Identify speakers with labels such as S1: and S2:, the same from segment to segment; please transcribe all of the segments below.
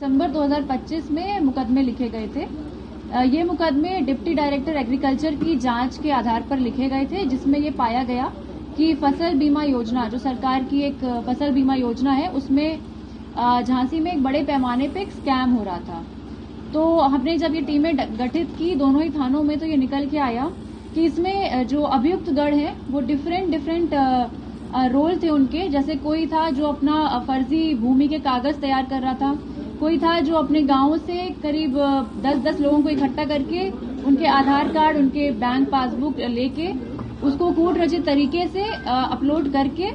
S1: दिसंबर 2025 में मुकदमे लिखे गए थे। ये मुकदमे डिप्टी डायरेक्टर एग्रीकल्चर की जांच के आधार पर लिखे गए थे, जिसमें ये पाया गया कि फसल बीमा योजना, जो सरकार की एक फसल बीमा योजना है, उसमें झांसी में एक बड़े पैमाने पे एक स्कैम हो रहा था। तो हमने जब ये टीमें गठित की दोनों ही थानों में, तो ये निकल के आया कि इसमें जो अभियुक्त गण है वो डिफरेंट रोल थे उनके। जैसे कोई था जो अपना फर्जी भूमि के कागज तैयार कर रहा था, कोई था जो अपने गांव से करीब 10-10 लोगों को इकट्ठा करके उनके आधार कार्ड, उनके बैंक पासबुक लेके उसको कूट रचित तरीके से अपलोड करके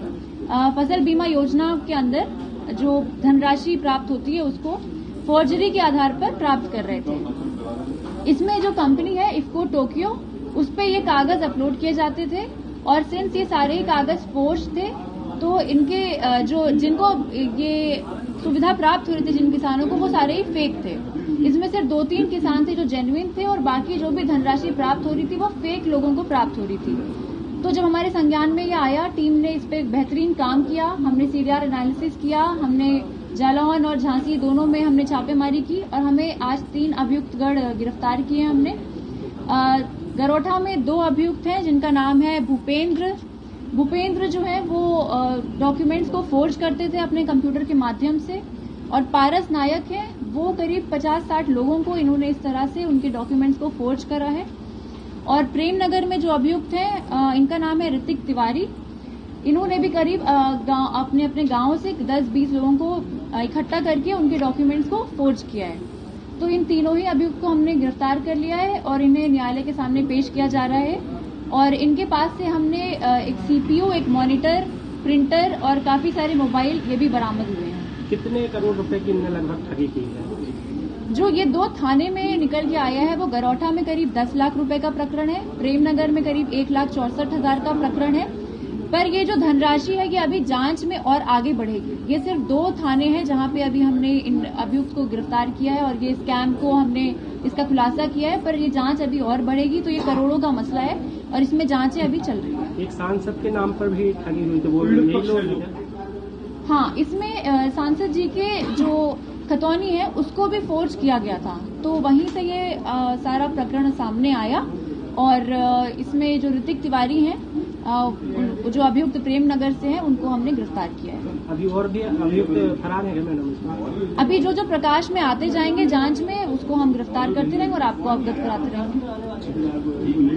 S1: फसल बीमा योजना के अंदर जो धनराशि प्राप्त होती है उसको फॉर्जरी के आधार पर प्राप्त कर रहे थे। इसमें जो कंपनी है इफ्को टोक्यो, उस पे ये कागज अपलोड किए जाते थे और सिंस ये सारे ही कागज फोर्ज थे, तो इनके जिनको ये सुविधा प्राप्त हो रही थी, जिन किसानों को, वो सारे ही फेक थे। इसमें सिर्फ 2-3 किसान थे जो जेन्युइन थे और बाकी जो भी धनराशि प्राप्त हो रही थी वो फेक लोगों को प्राप्त हो रही थी। तो जब हमारे संज्ञान में ये आया, टीम ने इस पे बेहतरीन काम किया। हमने सीडीआर एनालिसिस किया, हमने जालौन और झांसी दोनों में हमने छापेमारी की और हमें आज 3 अभियुक्त गण गिरफ्तार किए हमने। गरोठा में 2 अभियुक्त हैं जिनका नाम है भूपेंद्र जो है वो डॉक्यूमेंट्स को फोर्ज करते थे अपने कंप्यूटर के माध्यम से, और पारस नायक है, वो करीब 50-60 लोगों को इन्होंने इस तरह से उनके डॉक्यूमेंट्स को फोर्ज करा है। और प्रेमनगर में जो अभियुक्त हैं इनका नाम है ऋतिक तिवारी, इन्होंने भी करीब अपने गांव से 10-20 लोगों को इकट्ठा करके उनके डॉक्यूमेंट्स को फोर्ज किया है। तो इन तीनों ही अभियुक्त को हमने गिरफ्तार कर लिया है और इन्हें न्यायालय के सामने पेश किया जा रहा है। और इनके पास से हमने एक सीपीयू, एक मॉनिटर, प्रिंटर और काफी सारे मोबाइल ये भी बरामद हुए हैं।
S2: कितने करोड़ रुपए की इनने लगभग ठगी की है?
S1: जो ये 2 थाने में निकल के आया है वो गरोठा में करीब 10 लाख रुपए का प्रकरण है, प्रेमनगर में करीब 1,64,000 का प्रकरण है। पर ये जो धनराशि है ये अभी जांच में और आगे बढ़ेगी। ये सिर्फ 2 थाने हैं जहां पे अभी हमने इन अभियुक्त को गिरफ्तार किया है और ये स्कैम को हमने इसका खुलासा किया है, पर ये जांच अभी और बढ़ेगी। तो ये करोड़ों का मसला है और इसमें जांचें अभी चल रही है।
S2: एक सांसद के नाम पर भी ठगी हुई, तो वो यही लोग?
S1: हाँ, इसमें सांसद जी के जो खतौनी है उसको भी फोर्ज किया गया था, तो वहीं से ये सारा प्रकरण सामने आया। और इसमें जो ऋतिक तिवारी हैं, जो अभियुक्त प्रेमनगर से हैं, उनको हमने गिरफ्तार किया है।
S2: अभी और भी अभियुक्त फरार है मैडम?
S1: अभी जो प्रकाश में आते जाएंगे जांच में, उसको हम गिरफ्तार करते रहेंगे और आपको अवगत कराते रहेंगे।